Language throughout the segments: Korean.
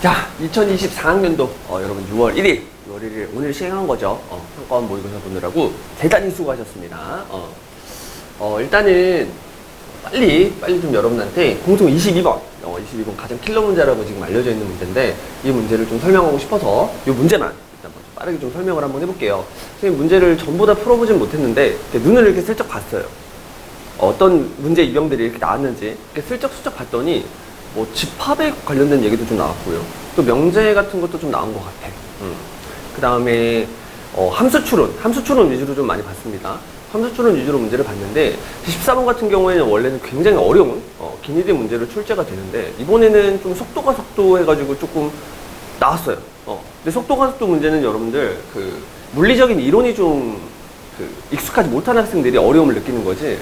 자, 2024학년도 여러분 6월 1일 오늘 시행한 거죠. 평가원 모의고사 보느라고 대단히 수고하셨습니다. 일단은 빨리 좀 여러분한테 공통 22번 22번 가장 킬러 문제라고 지금 알려져 있는 문제인데, 이 문제를 좀 설명하고 싶어서 이 문제만 일단 먼저 빠르게 좀 설명을 한번 해볼게요. 선생님, 문제를 전부 다 풀어보진 못했는데 눈을 이렇게 슬쩍 봤어요. 어떤 문제 유형들이 이렇게 나왔는지 이렇게 슬쩍 봤더니 뭐 집합에 관련된 얘기도 좀 나왔고요. 또 명제 같은 것도 좀 나온 것 같아. 그 다음에 함수 추론 위주로 좀 많이 봤습니다. 함수 추론 위주로 문제를 봤는데 14번 같은 경우에는 원래는 굉장히 어려운 기니드 문제로 출제가 되는데, 이번에는 좀 속도가 속도 해가지고 조금 나왔어요. 근데 속도가 속도 문제는 여러분들 그 물리적인 이론이 좀 익숙하지 못한 학생들이 어려움을 느끼는 거지,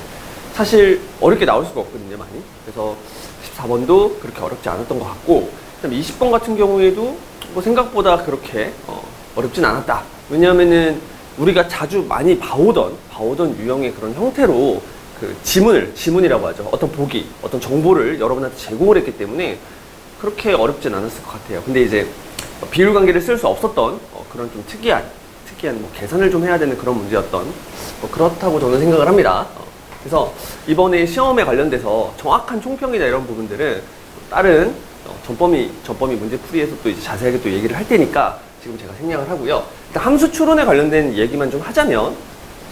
사실 어렵게 나올 수가 없거든요, 많이. 그래서 14번도 그렇게 어렵지 않았던 것 같고, 그다음에 20번 같은 경우에도 뭐 생각보다 그렇게 어렵진 않았다. 왜냐하면은 우리가 자주 많이 봐오던 유형의 그런 형태로 그 지문이라고 하죠. 어떤 보기, 어떤 정보를 여러분한테 제공을 했기 때문에 그렇게 어렵진 않았을 것 같아요. 근데 이제 비율 관계를 쓸 수 없었던 그런 좀 특이한 뭐 계산을 좀 해야 되는 그런 문제였던 그렇다고 저는 생각을 합니다. 그래서 이번에 시험에 관련돼서 정확한 총평이나 이런 부분들은 다른 전범위 문제풀이에서 또 이제 자세하게 또 얘기를 할 테니까 지금 제가 생략을 하고요. 일단 함수 추론에 관련된 얘기만 좀 하자면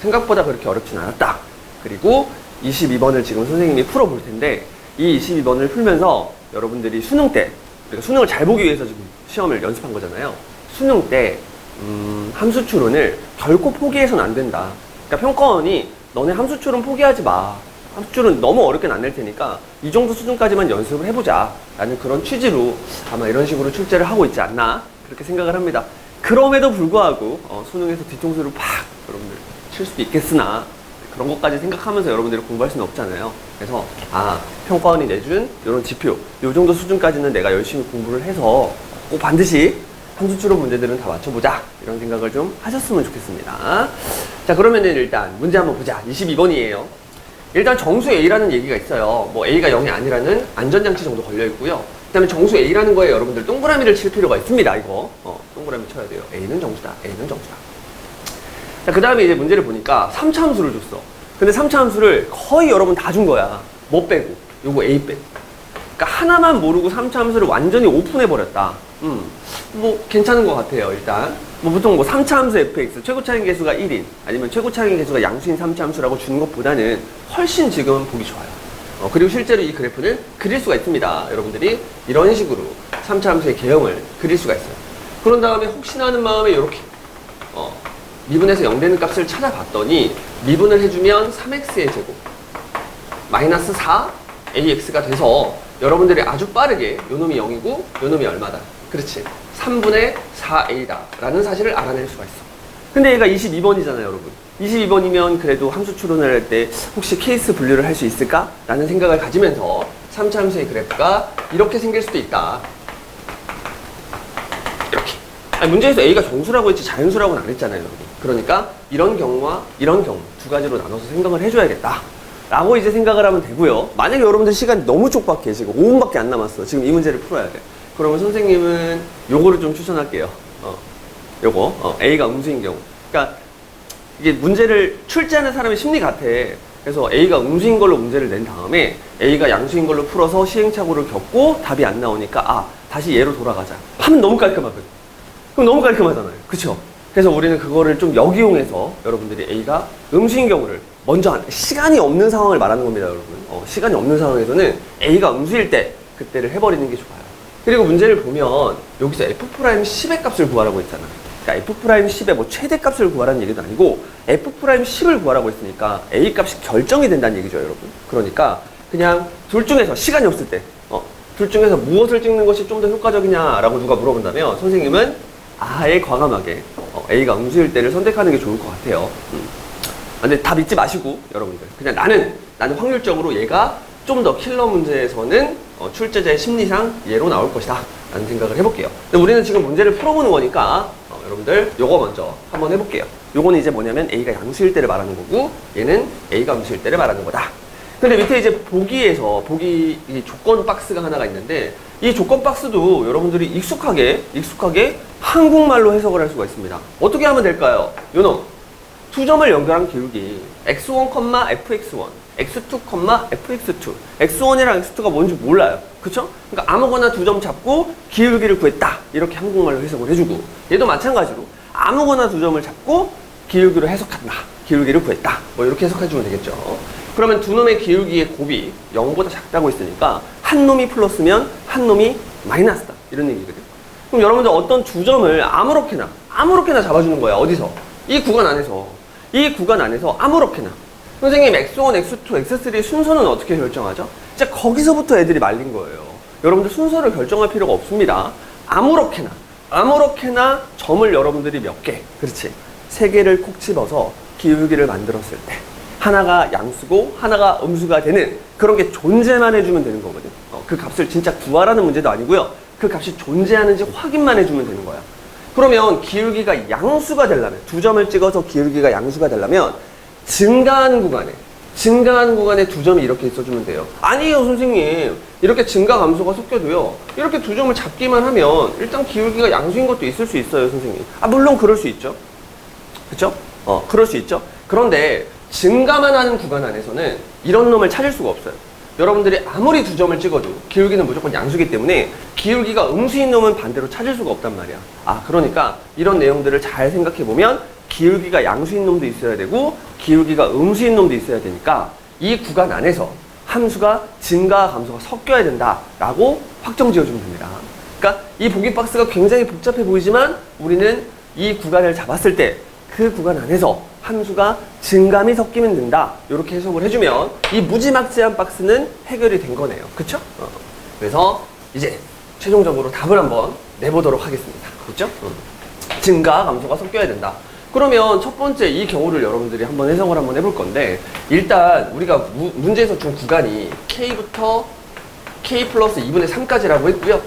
생각보다 그렇게 어렵진 않았다. 그리고 22번을 지금 선생님이 풀어볼 텐데, 이 22번을 풀면서 여러분들이 수능 때, 우리가 수능을 잘 보기 위해서 지금 시험을 연습한 거잖아요. 수능 때 함수 추론을 결코 포기해서는 안 된다. 그러니까 평가원이 너네 함수 추론 포기하지 마. 함수 추론 너무 어렵게는 안 낼 테니까 이 정도 수준까지만 연습을 해보자. 라는 그런 취지로 아마 이런 식으로 출제를 하고 있지 않나, 그렇게 생각을 합니다. 그럼에도 불구하고 수능에서 뒤통수를 팍 여러분들 칠 수도 있겠으나, 그런 것까지 생각하면서 여러분들이 공부할 수는 없잖아요. 그래서 평가원이 내준 이런 지표, 이 정도 수준까지는 내가 열심히 공부를 해서 꼭 반드시 함수 추론 문제들은 다 맞춰보자, 이런 생각을 좀 하셨으면 좋겠습니다. 자, 그러면은 일단 문제 한번 보자. 22번이에요. 일단 정수 A라는 얘기가 있어요. 뭐 A가 0이 아니라는 안전장치 정도 걸려 있고요. 그 다음에 정수 A라는 거에 여러분들 동그라미를 칠 필요가 있습니다. 이거 동그라미 쳐야 돼요. A는 정수다. 자, 그 다음에 이제 문제를 보니까 3차 함수를 줬어. 근데 3차 함수를 거의 여러분 다 준 거야. 뭐 빼고? 요거 A 빼고. 그러니까 하나만 모르고 3차 함수를 완전히 오픈해버렸다. 뭐 괜찮은 것 같아요. 일단 뭐 보통 뭐 3차 함수 fx 최고 차이 계수가 1인 아니면 최고 차이 계수가 양수인 3차 함수라고 주는 것보다는 훨씬 지금 보기 좋아요. 그리고 실제로 이 그래프는 그릴 수가 있습니다. 여러분들이 이런 식으로 3차 함수의 개형을 그릴 수가 있어요. 그런 다음에 혹시나 하는 마음에 이렇게 미분에서 0 되는 값을 찾아봤더니 미분을 해주면 3x의 제곱 마이너스 4ax가 돼서 여러분들이 아주 빠르게 요놈이 0이고 요놈이 얼마다? 그렇지, 3분의 4a다 라는 사실을 알아낼 수가 있어. 근데 얘가 22번이잖아요, 여러분. 22번이면 그래도 함수 추론을 할 때 혹시 케이스 분류를 할 수 있을까? 라는 생각을 가지면서 3차 함수의 그래프가 이렇게 생길 수도 있다. 이렇게. 문제에서 a가 정수라고 했지 자연수라고는 안 했잖아요, 여러분. 그러니까 이런 경우와 이런 경우 두 가지로 나눠서 생각을 해줘야겠다 라고 이제 생각을 하면 되고요. 만약에 여러분들 시간이 너무 촉박해, 지금 5분밖에 안 남았어. 지금 이 문제를 풀어야 돼. 그러면 선생님은 요거를 좀 추천할게요. 요거 A가 음수인 경우. 그러니까 이게 문제를 출제하는 사람의 심리 같아. 그래서 A가 음수인 걸로 문제를 낸 다음에 A가 양수인 걸로 풀어서 시행착오를 겪고 답이 안 나오니까 다시 얘로 돌아가자 하면 너무 깔끔하거든. 그럼 너무 깔끔하잖아요, 그쵸? 그래서 우리는 그거를 좀 역이용해서 여러분들이 A가 음수인 경우를 먼저 시간이 없는 상황을 말하는 겁니다, 여러분. 시간이 없는 상황에서는 A가 음수일 때 그때를 해버리는 게 좋아요. 그리고 문제를 보면 여기서 F'10의 값을 구하라고 했잖아. 그러니까 F'10의 뭐 최대값을 구하라는 얘기도 아니고 F'10을 구하라고 했으니까 A 값이 결정이 된다는 얘기죠, 여러분. 그러니까 그냥 둘 중에서 시간이 없을 때 둘 중에서 무엇을 찍는 것이 좀 더 효과적이냐라고 누가 물어본다면 선생님은 아예 과감하게 A가 음수일 때를 선택하는 게 좋을 것 같아요. 근데 다 믿지 마시고 여러분들 그냥 나는 확률적으로 얘가 좀 더 킬러 문제에서는 출제자의 심리상 얘로 나올 것이다 라는 생각을 해볼게요. 근데 우리는 지금 문제를 풀어보는 거니까 여러분들 요거 먼저 한번 해볼게요. 요거는 이제 뭐냐면 A가 양수일 때를 말하는 거고 얘는 A가 음수일 때를 말하는 거다. 근데 밑에 이제 보기 조건 박스가 하나가 있는데 이 조건 박스도 여러분들이 익숙하게 한국말로 해석을 할 수가 있습니다. 어떻게 하면 될까요? 요놈. 두 점을 연결한 기울기 x1, fx1, x2, fx2. x1이랑 x2가 뭔지 몰라요. 그쵸? 그러니까 아무거나 두 점 잡고 기울기를 구했다. 이렇게 한국말로 해석을 해주고, 얘도 마찬가지로 아무거나 두 점을 잡고 기울기로 해석한다. 기울기를 구했다. 뭐 이렇게 해석해주면 되겠죠. 그러면 두 놈의 기울기의 곱이 0보다 작다고 했으니까 한 놈이 플러스면 한 놈이 마이너스다. 이런 얘기거든요. 그럼 여러분들 어떤 두 점을 아무렇게나 잡아주는 거야. 어디서? 이 구간 안에서 아무렇게나. 선생님 x1, x2, x3의 순서는 어떻게 결정하죠? 이제 거기서부터 애들이 말린 거예요. 여러분들 순서를 결정할 필요가 없습니다. 아무렇게나 점을 여러분들이 몇 개, 그렇지? 세 개를 콕 집어서 기울기를 만들었을 때 하나가 양수고 하나가 음수가 되는 그런 게 존재만 해주면 되는 거거든. 그 값을 진짜 구하라는 문제도 아니고요. 그 값이 존재하는지 확인만 해주면 되는 거야. 그러면 기울기가 양수가 되려면, 두 점을 찍어서 기울기가 양수가 되려면 증가하는 구간에 두 점이 이렇게 있어주면 돼요. 아니에요, 선생님. 이렇게 증가 감소가 섞여도요. 이렇게 두 점을 잡기만 하면 일단 기울기가 양수인 것도 있을 수 있어요, 선생님. 물론 그럴 수 있죠. 그쵸? 그럴 수 있죠. 그런데 증가만 하는 구간 안에서는 이런 놈을 찾을 수가 없어요. 여러분들이 아무리 두 점을 찍어도 기울기는 무조건 양수이기 때문에 기울기가 음수인 놈은 반대로 찾을 수가 없단 말이야. 그러니까 이런 내용들을 잘 생각해보면 기울기가 양수인 놈도 있어야 되고 기울기가 음수인 놈도 있어야 되니까 이 구간 안에서 함수가 증가와 감소가 섞여야 된다라고 확정 지어주면 됩니다. 그러니까 이 보기 박스가 굉장히 복잡해 보이지만 우리는 이 구간을 잡았을 때 그 구간 안에서 함수가 증감이 섞이면 된다. 이렇게 해석을 해주면 이 무지막지한 박스는 해결이 된 거네요. 그쵸? 그래서 이제 최종적으로 답을 한번 내보도록 하겠습니다. 그렇죠? 증가, 감소가 섞여야 된다. 그러면 첫 번째 이 경우를 여러분들이 한번 해석을 한번 해볼 건데 일단 우리가 문제에서 준 구간이 K부터 K 플러스 2분의 3까지라고 했고요.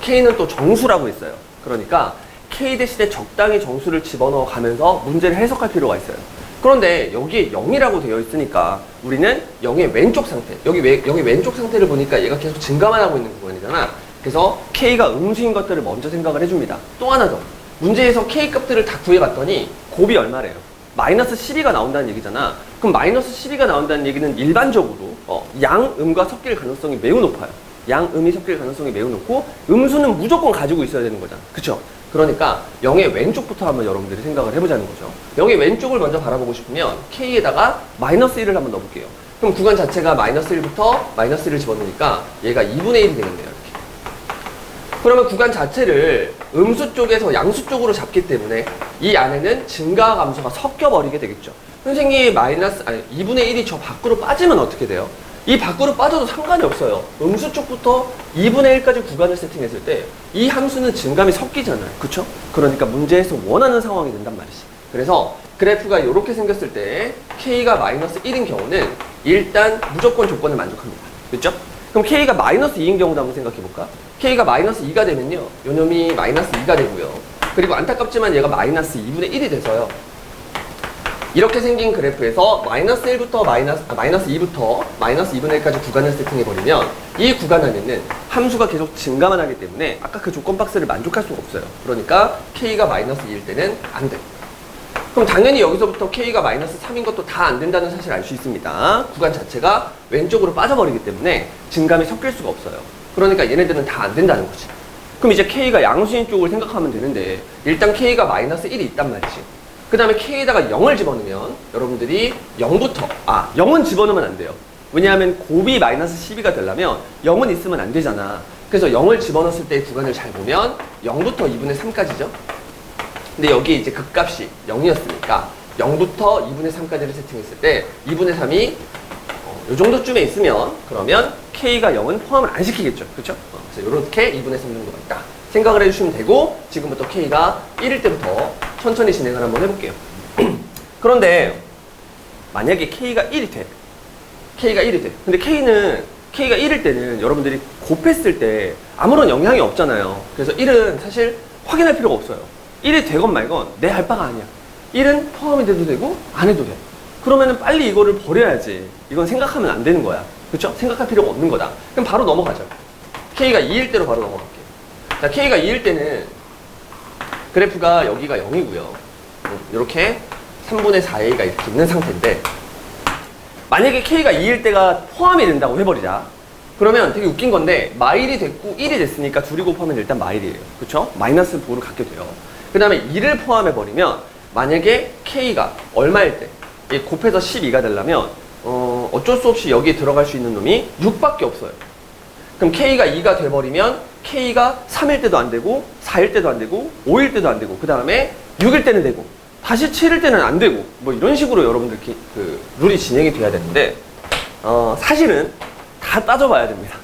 K는 또 정수라고 했어요. 그러니까 K 대신에 적당히 정수를 집어넣어 가면서 문제를 해석할 필요가 있어요. 그런데 여기에 0이라고 되어 있으니까 우리는 0의 왼쪽 상태, 여기 왼쪽 상태를 보니까 얘가 계속 증가만 하고 있는 구간이잖아. 그래서 K가 음수인 것들을 먼저 생각을 해줍니다. 또 하나 더. 문제에서 K 값들을 다 구해봤더니 곱이 얼마래요? 마이너스 12가 나온다는 얘기잖아. 그럼 마이너스 12가 나온다는 얘기는 일반적으로 양음과 섞일 가능성이 매우 높아요. 양음이 섞일 가능성이 매우 높고 음수는 무조건 가지고 있어야 되는 거잖아. 그쵸? 그러니까 0의 왼쪽부터 한번 여러분들이 생각을 해보자는 거죠. 0의 왼쪽을 먼저 바라보고 싶으면 K에다가 마이너스 1을 한번 넣어볼게요. 그럼 구간 자체가 마이너스 1부터 마이너스 1을 집어넣으니까 얘가 2분의 1이 되겠네요. 이렇게. 그러면 구간 자체를 음수 쪽에서 양수 쪽으로 잡기 때문에 이 안에는 증가와 감소가 섞여버리게 되겠죠. 선생님 2분의 1이 저 밖으로 빠지면 어떻게 돼요? 이 밖으로 빠져도 상관이 없어요. 음수 쪽부터 2분의 1까지 구간을 세팅했을 때 이 함수는 증감이 섞이잖아요. 그쵸? 그러니까 문제에서 원하는 상황이 된단 말이지. 그래서 그래프가 이렇게 생겼을 때 K가 마이너스 1인 경우는 일단 무조건 조건을 만족합니다. 그렇죠? 그럼 K가 마이너스 2인 경우도 한번 생각해볼까? K가 마이너스 2가 되면요. 요 놈이 마이너스 2가 되고요. 그리고 안타깝지만 얘가 마이너스 2분의 1이 돼서요. 이렇게 생긴 그래프에서 마이너스 1부터 마이너스 2부터 마이너스 2분의 1까지 구간을 세팅해버리면 이 구간 안에는 함수가 계속 증가만 하기 때문에 아까 그 조건 박스를 만족할 수가 없어요. 그러니까 K가 마이너스 2일 때는 안 돼. 그럼 당연히 여기서부터 K가 마이너스 3인 것도 다 안 된다는 사실을 알 수 있습니다. 구간 자체가 왼쪽으로 빠져버리기 때문에 증감이 섞일 수가 없어요. 그러니까 얘네들은 다 안 된다는 거지. 그럼 이제 K가 양수인 쪽을 생각하면 되는데 일단 K가 마이너스 1이 있단 말이지. 그 다음에 K에다가 0을 집어넣으면 여러분들이 0부터 0은 집어넣으면 안 돼요. 왜냐하면 곱이 마이너스 12가 되려면 0은 있으면 안 되잖아. 그래서 0을 집어넣었을 때 구간을 잘 보면 0부터 2분의 3까지죠. 근데 여기 이제 극값이 0이었으니까 0부터 2분의 3까지를 세팅했을 때 2분의 3이 이 정도쯤에 있으면 그러면 K가 0은 포함을 안 시키겠죠. 그렇죠? 그래서 이렇게 2분의 3 정도가 있다. 생각을 해주시면 되고 지금부터 K가 1일 때부터 천천히 진행을 한번 해볼게요. 그런데 만약에 K가 1이 돼. 근데 K가 1일 때는 여러분들이 곱했을 때 아무런 영향이 없잖아요. 그래서 1은 사실 확인할 필요가 없어요. 1이 되건 말건 내 할 바가 아니야. 1은 포함이 돼도 되고 안 해도 돼. 그러면은 빨리 이거를 버려야지. 이건 생각하면 안 되는 거야. 그렇죠? 생각할 필요가 없는 거다. 그럼 바로 넘어가죠. K가 2일 때로 바로 넘어갈게요. 자, K가 2일 때는 그래프가 여기가 0이고요. 이렇게 3분의 4a가 이렇게 있는 상태인데, 만약에 K가 2일 때가 포함이 된다고 해버리자. 그러면 되게 웃긴 건데 마일이 됐고 1이 됐으니까 둘이 곱하면 일단 마일이에요. 그쵸? 마이너스 부호를 갖게 돼요. 그 다음에 2를 포함해버리면 만약에 K가 얼마일 때 곱해서 12가 되려면 어쩔 수 없이 여기에 들어갈 수 있는 놈이 6밖에 없어요. 그럼 K가 2가 돼버리면 K가 3일 때도 안 되고 4일 때도 안 되고 5일 때도 안 되고 그 다음에 6일 때는 되고 다시 7일 때는 안 되고 뭐 이런 식으로 여러분들 그 룰이 진행이 돼야 되는데 사실은 다 따져봐야 됩니다.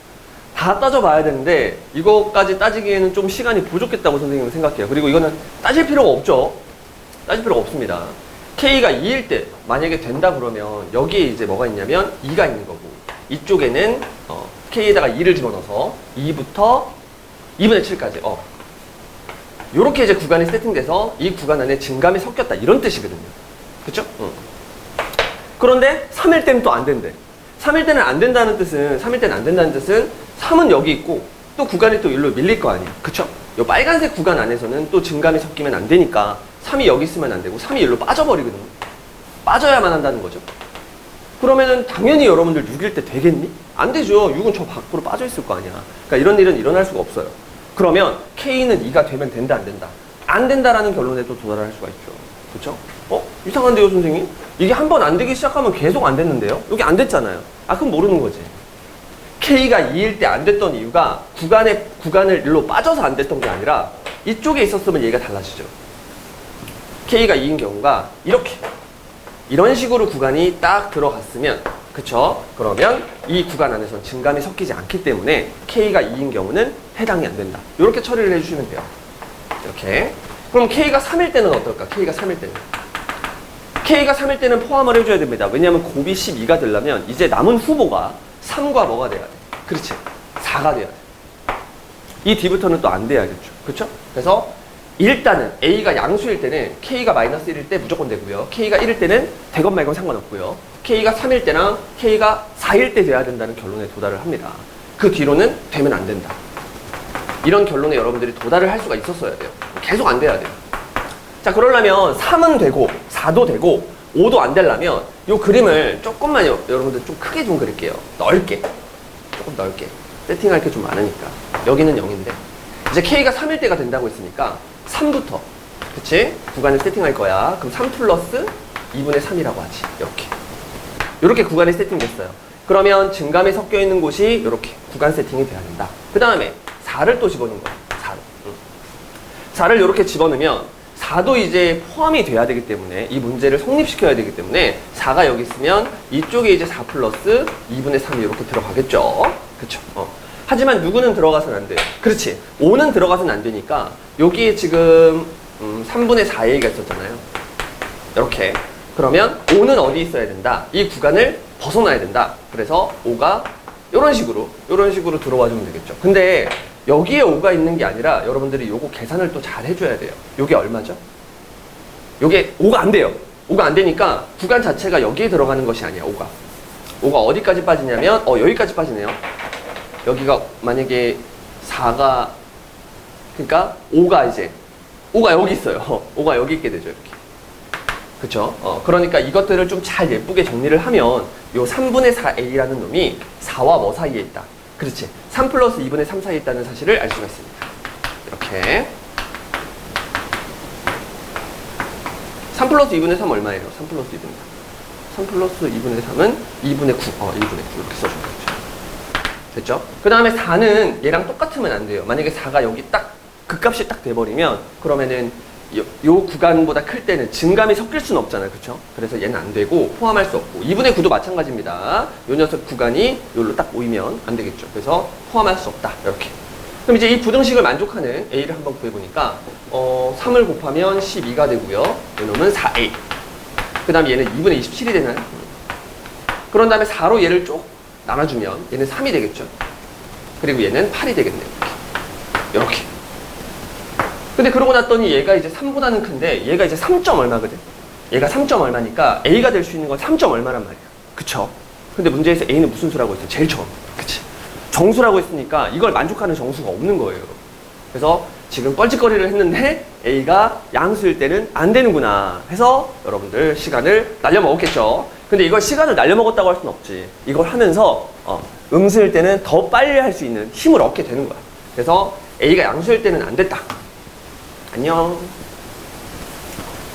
다 따져봐야 되는데 이거까지 따지기에는 좀 시간이 부족했다고 선생님은 생각해요. 그리고 이거는 따질 필요가 없죠. 따질 필요가 없습니다. K가 2일 때 만약에 된다 그러면 여기에 이제 뭐가 있냐면 2가 있는 거고 이쪽에는 K에다가 2를 집어넣어서 2부터 2분의 7까지 요렇게 이제 구간이 세팅돼서 이 구간 안에 증감이 섞였다 이런 뜻이거든요. 그쵸? 그런데 3일 때는 또 안 된대. 3일 때는 안 된다는 뜻은 3은 여기 있고 또 구간이 또 일로 밀릴 거 아니에요. 그쵸? 요 빨간색 구간 안에서는 또 증감이 섞이면 안 되니까 3이 여기 있으면 안 되고 3이 일로 빠져버리거든요. 빠져야만 한다는 거죠. 그러면은 당연히 여러분들 6일 때 되겠니? 안 되죠. 6은 저 밖으로 빠져 있을 거 아니야. 그러니까 이런 일은 일어날 수가 없어요. 그러면 K는 2가 되면 된다, 안 된다? 안 된다라는 결론에 또 도달할 수가 있죠. 그쵸? 이상한데요, 선생님? 이게 한 번 안 되기 시작하면 계속 안 됐는데요? 여기 안 됐잖아요. 그럼 모르는 거지. K가 2일 때 안 됐던 이유가 구간을 일로 빠져서 안 됐던 게 아니라 이쪽에 있었으면 얘가 달라지죠. K가 2인 경우가 이런 식으로 구간이 딱 들어갔으면 그쵸? 그러면 이 구간 안에선 증감이 섞이지 않기 때문에 K가 2인 경우는 해당이 안 된다. 이렇게 처리를 해주시면 돼요. 이렇게. 그럼 K가 3일 때는 어떨까? K가 3일 때는 포함을 해줘야 됩니다. 왜냐하면 곱이 12가 되려면 이제 남은 후보가 3과 뭐가 돼야 돼? 그렇지. 4가 돼야 돼. 이 뒤부터는 또 안 돼야겠죠. 그쵸? 그래서 일단은 A가 양수일 때는 K가 마이너스 1일 때 무조건 되고요. K가 1일 때는 되건 말건 상관없고요. K가 3일 때랑 K가 4일 때 돼야 된다는 결론에 도달을 합니다. 그 뒤로는 되면 안 된다. 이런 결론에 여러분들이 도달을 할 수가 있었어야 돼요. 계속 안 돼야 돼요. 자, 그러려면 3은 되고 4도 되고 5도 안 되려면 이 그림을 조금만 여러분들 좀 크게 좀 그릴게요. 조금 넓게. 세팅할 게 좀 많으니까. 여기는 0인데 이제 K가 3일 때가 된다고 했으니까 3부터 그치? 구간을 세팅할 거야. 그럼 3 플러스 2분의 3이라고 하지. 이렇게 구간이 세팅됐어요. 그러면 증감이 섞여 있는 곳이 이렇게 구간 세팅이 돼야 된다. 그 다음에 4를 또 집어넣은 거야. 4를 이렇게 집어넣으면 4도 이제 포함이 돼야 되기 때문에 이 문제를 성립시켜야 되기 때문에 4가 여기 있으면 이쪽에 이제 4 플러스 2분의 3이 이렇게 들어가겠죠. 그쵸? 하지만 6은 들어가서는 안 돼요. 그렇지. 5는 들어가서는 안 되니까 여기에 지금 3분의 4a가 있었잖아요. 이렇게. 그러면 5는 어디 있어야 된다? 이 구간을 벗어나야 된다. 그래서 5가 이런 식으로 들어와 주면 되겠죠. 근데 여기에 5가 있는 게 아니라 여러분들이 요거 계산을 또 잘 해줘야 돼요. 요게 얼마죠? 요게 5가 안 돼요. 5가 안 되니까 구간 자체가 여기에 들어가는 것이 아니야. 5가 어디까지 빠지냐면 여기까지 빠지네요. 여기가 만약에 4가 그러니까 5가 여기 있어요. 5가 여기 있게 되죠. 이렇게. 그쵸? 그러니까 이것들을 좀 잘 예쁘게 정리를 하면 요 3분의 4a라는 놈이 4와 뭐 사이에 있다. 그렇지. 3 플러스 2분의 3 사이에 있다는 사실을 알 수가 있습니다. 이렇게. 3 플러스 2분의 3 얼마예요? 3 플러스 2분의 3. 3 플러스 2분의 3은 2분의 9. 2분의 9 이렇게 써주면 되죠. 됐죠? 그 다음에 4는 얘랑 똑같으면 안 돼요. 만약에 4가 여기 딱 극값이 딱 돼버리면 그러면은 요 구간보다 클 때는 증감이 섞일 수는 없잖아요. 그쵸? 그래서 얘는 안 되고 포함할 수 없고 2분의 9도 마찬가지입니다. 요 녀석 구간이 요로 딱 모이면 안 되겠죠. 그래서 포함할 수 없다. 이렇게. 그럼 이제 이 부등식을 만족하는 A를 한번 구해보니까 3을 곱하면 12가 되고요. 요 놈은 4A. 그 다음에 얘는 2분의 27이 되나요? 그런 다음에 4로 얘를 쭉 나눠주면 얘는 3이 되겠죠. 그리고 얘는 8이 되겠네요. 이렇게. 근데 그러고 났더니 얘가 이제 3보다는 큰데 얘가 이제 3점 얼마거든? 얘가 3점 얼마니까 A가 될 수 있는 건 3점 얼마란 말이야. 그쵸? 근데 문제에서 A는 무슨 수라고 했어? 제일 처음. 그치? 정수라고 했으니까 이걸 만족하는 정수가 없는 거예요. 그래서 지금 뻘짓거리를 했는데 A가 양수일 때는 안 되는구나 해서 여러분들 시간을 날려먹었겠죠. 근데 이걸 시간을 날려먹었다고 할 수는 없지. 이걸 하면서 음수일 때는 더 빨리 할 수 있는 힘을 얻게 되는 거야. 그래서 A가 양수일 때는 안 됐다. 안녕.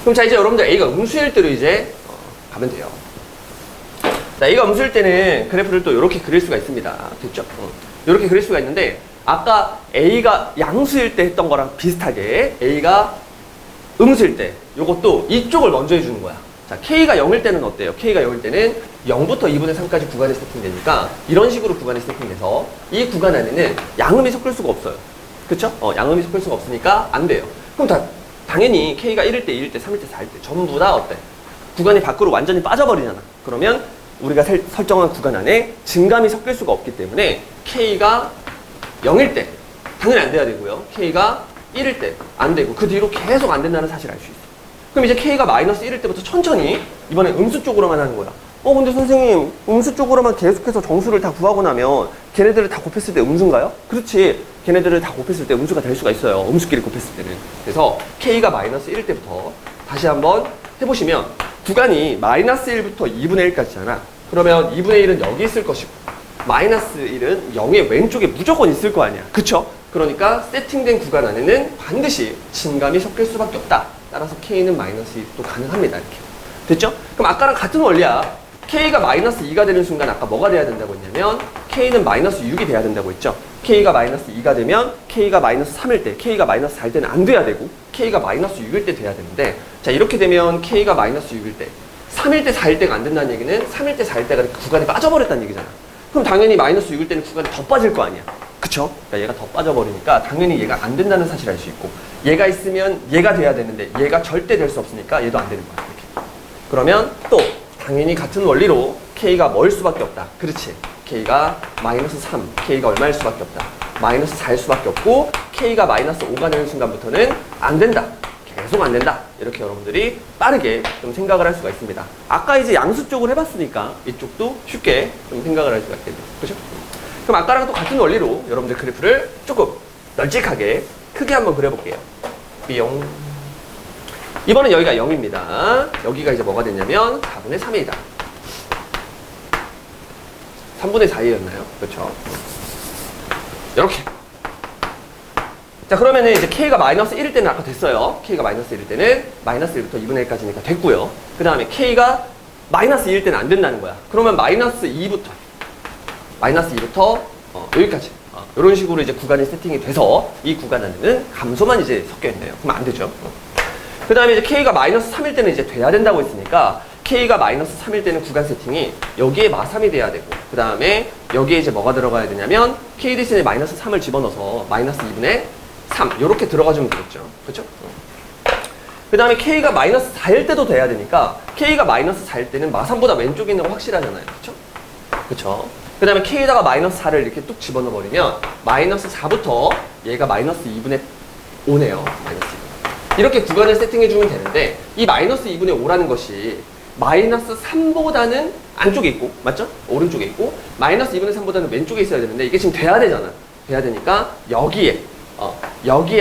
그럼 자, 이제 여러분들 A가 음수일 때로 이제 가면 돼요. 자, A가 음수일 때는 그래프를 또 이렇게 그릴 수가 있습니다. 됐죠? 이렇게 그릴 수가 있는데 아까 A가 양수일 때 했던 거랑 비슷하게 A가 음수일 때 요것도 이쪽을 먼저 해주는 거야. 자, K가 0일 때는 어때요? K가 0일 때는 0부터 2분의 3까지 구간이 세팅되니까 이런 식으로 구간이 세팅돼서 이 구간 안에는 양음이 섞일 수가 없어요. 그쵸? 양음이 섞일 수가 없으니까 안 돼요. 그럼 당연히 K가 1일 때, 2일 때, 3일 때, 4일 때 전부 다 어때? 구간이 밖으로 완전히 빠져버리잖아. 그러면 우리가 설정한 구간 안에 증감이 섞일 수가 없기 때문에 K가 0일 때 당연히 안 돼야 되고요. K가 1일 때 안 되고 그 뒤로 계속 안 된다는 사실을 알 수 있어. 그럼 이제 K가 마이너스 1일 때부터 천천히 이번에 음수 쪽으로만 하는 거야. 근데 선생님 음수 쪽으로만 계속해서 정수를 다 구하고 나면 걔네들을 다 곱했을 때 음수인가요? 그렇지. 걔네들을 다 곱했을 때 음수가 될 수가 있어요. 음수끼리 곱했을 때는. 그래서 K가 마이너스 1일 때부터 다시 한번 해보시면 구간이 마이너스 1부터 2분의 1까지잖아. 그러면 2분의 1은 여기 있을 것이고 마이너스 1은 0의 왼쪽에 무조건 있을 거 아니야. 그쵸? 그러니까 세팅된 구간 안에는 반드시 증감이 섞일 수밖에 없다. 따라서 K는 마이너스 2도 가능합니다. 이렇게. 됐죠? 그럼 아까랑 같은 원리야. K가 마이너스 2가 되는 순간 아까 뭐가 돼야 된다고 했냐면 K는 마이너스 6이 돼야 된다고 했죠? K가 마이너스 2가 되면 K가 마이너스 3일 때, K가 마이너스 4일 때는 안 돼야 되고 K가 마이너스 6일 때 돼야 되는데 자, 이렇게 되면 K가 마이너스 6일 때 3일 때, 4일 때가 안 된다는 얘기는 3일 때, 4일 때가 구간이 빠져버렸다는 얘기잖아. 그럼 당연히 마이너스 6일 때는 구간이 더 빠질 거 아니야. 그쵸? 그러니까 얘가 더 빠져버리니까 당연히 얘가 안 된다는 사실을 알 수 있고 얘가 있으면 얘가 돼야 되는데 얘가 절대 될 수 없으니까 얘도 안 되는 거야. 이렇게. 그러면 또 당연히 같은 원리로 K가 뭐일 수밖에 없다. 그렇지. K가 마이너스 3, K가 얼마일 수밖에 없다. 마이너스 4일 수밖에 없고 K가 마이너스 5가 되는 순간부터는 안 된다. 계속 안 된다. 이렇게 여러분들이 빠르게 좀 생각을 할 수가 있습니다. 아까 이제 양수 쪽을 해봤으니까 이쪽도 쉽게 좀 생각을 할 수가 있겠네요. 그죠? 그럼 아까랑 또 같은 원리로 여러분들 그래프를 조금 널찍하게 크게 한번 그려볼게요. 삐용. 이번엔 여기가 0입니다. 여기가 이제 뭐가 됐냐면 4분의 3이다. 3분의 4였나요? 그렇죠? 이렇게. 자, 그러면은 이제 K가 마이너스 1일 때는 아까 됐어요. K가 마이너스 1일 때는 마이너스 1부터 2분의 1까지니까 됐고요. 그 다음에 K가 마이너스 2일 때는 안 된다는 거야. 그러면 마이너스 2부터 여기까지. 이런 식으로 이제 구간이 세팅이 돼서 이 구간 안에는 감소만 이제 섞여 있네요. 그럼 안 되죠. 그 다음에 이제 K가 마이너스 3일 때는 이제 돼야 된다고 했으니까 K가 마이너스 3일 때는 구간 세팅이 여기에 마3이 돼야 되고 그 다음에 여기에 이제 뭐가 들어가야 되냐면 K 대신에 마이너스 3을 집어넣어서 마이너스 2분의 3 이렇게 들어가주면 되겠죠. 그렇죠? 그 다음에 K가 마이너스 4일 때도 돼야 되니까 K가 마이너스 4일 때는 마3보다 왼쪽에 있는 거 확실하잖아요. 그렇죠? 그렇죠? 그 다음에 K에다가 마이너스 4를 이렇게 뚝 집어넣어버리면 마이너스 4부터 얘가 마이너스 2분의 5네요. 마이너스 2. 이렇게 구간을 세팅해주면 되는데 이 마이너스 2분의 5라는 것이 마이너스 3보다는 안쪽에 있고 맞죠? 오른쪽에 있고 마이너스 2분의 3보다는 왼쪽에 있어야 되는데 이게 지금 돼야 되잖아. 돼야 되니까 여기에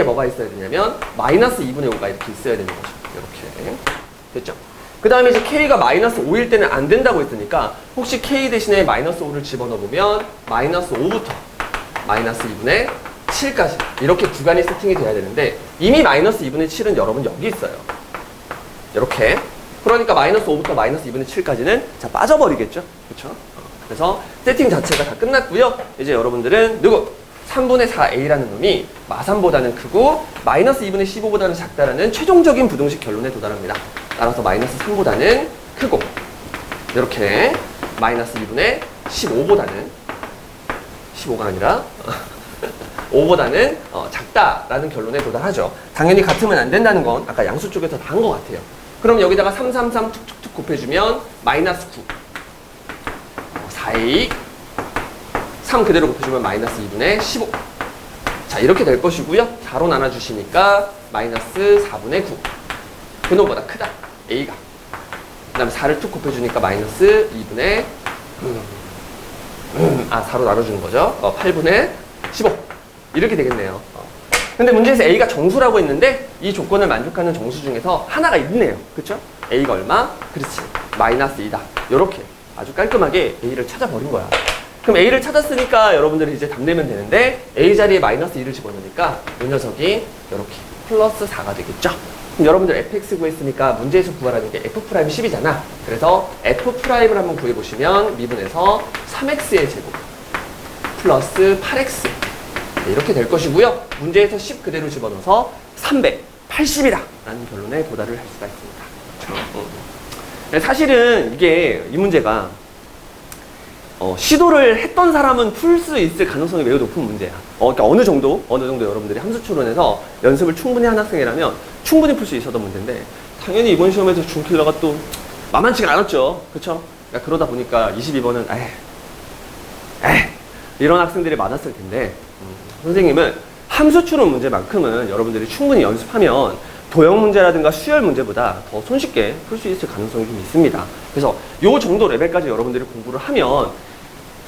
뭐가 있어야 되냐면 마이너스 2분의 5가 이렇게 있어야 되는 거죠. 이렇게. 됐죠? 그 다음에 이제 K가 마이너스 5일 때는 안 된다고 했으니까 혹시 K 대신에 마이너스 5를 집어넣으면 마이너스 5부터 마이너스 2분의 7까지 이렇게 구간이 세팅이 돼야 되는데 이미 마이너스 2분의 7은 여러분 여기 있어요. 이렇게. 그러니까 마이너스 5부터 마이너스 2분의 7까지는 자 빠져버리겠죠. 그렇죠? 그래서 세팅 자체가 다 끝났고요. 이제 여러분들은 3분의 4a라는 놈이 마3보다는 크고 마이너스 2분의 15보다는 작다라는 최종적인 부등식 결론에 도달합니다. 따라서 마이너스 3보다는 크고 이렇게 마이너스 2분의 15보다는 15가 아니라 5보다는 작다라는 결론에 도달하죠. 당연히 같으면 안 된다는 건 아까 양수 쪽에서 다 한 것 같아요. 그럼 여기다가 3, 3, 3 툭툭툭 곱해주면 마이너스 9 4a 3 그대로 곱해주면 마이너스 2분의 15 자 이렇게 될 것이고요. 4로 나눠주시니까 마이너스 4분의 9 그놈보다 크다 a가 그 다음에 4를 툭 곱해주니까 마이너스 2분의 4로 나눠주는 거죠. 8분의 15 이렇게 되겠네요. 근데 문제에서 A가 정수라고 했는데 이 조건을 만족하는 정수 중에서 하나가 있네요. 그쵸? A가 얼마? 그렇지. 마이너스 2다. 요렇게 아주 깔끔하게 A를 찾아버린 거야. 그럼 A를 찾았으니까 여러분들이 이제 답 내면 되는데 A 자리에 마이너스 2를 집어넣으니까 이 녀석이 이렇게 플러스 4가 되겠죠. 그럼 여러분들 fx 구했으니까 문제에서 구하라는 게 f' 10이잖아. 그래서 f'을 한번 구해보시면 미분에서 3x의 제곱 플러스 8x 이렇게 될 것이고요. 문제에서 10 그대로 집어넣어서 380이다 라는 결론에 도달을 할 수가 있습니다. 사실은 이게 이 문제가 시도를 했던 사람은 풀 수 있을 가능성이 매우 높은 문제야. 그러니까 어느 정도 여러분들이 함수 추론에서 연습을 충분히 한 학생이라면 충분히 풀 수 있었던 문제인데 당연히 이번 시험에서 준킬러가 또 만만치가 않았죠. 그쵸? 그러니까 그러다 보니까 22번은 에이 이런 학생들이 많았을 텐데 선생님은 함수 추론 문제만큼은 여러분들이 충분히 연습하면 도형 문제라든가 수열 문제보다 더 손쉽게 풀 수 있을 가능성이 좀 있습니다. 그래서 요 정도 레벨까지 여러분들이 공부를 하면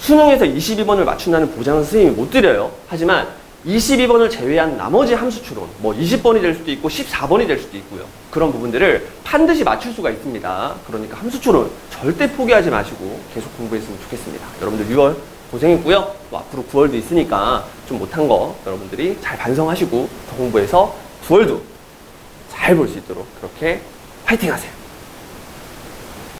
수능에서 22번을 맞춘다는 보장은 선생님이 못 드려요. 하지만 22번을 제외한 나머지 함수 추론, 뭐 20번이 될 수도 있고 14번이 될 수도 있고요. 그런 부분들을 반드시 맞출 수가 있습니다. 그러니까 함수 추론 절대 포기하지 마시고 계속 공부했으면 좋겠습니다. 여러분들 6월 고생했고요. 또 앞으로 9월도 있으니까 좀 못한 거 여러분들이 잘 반성하시고 더 공부해서 9월도 잘 볼 수 있도록 그렇게 화이팅 하세요.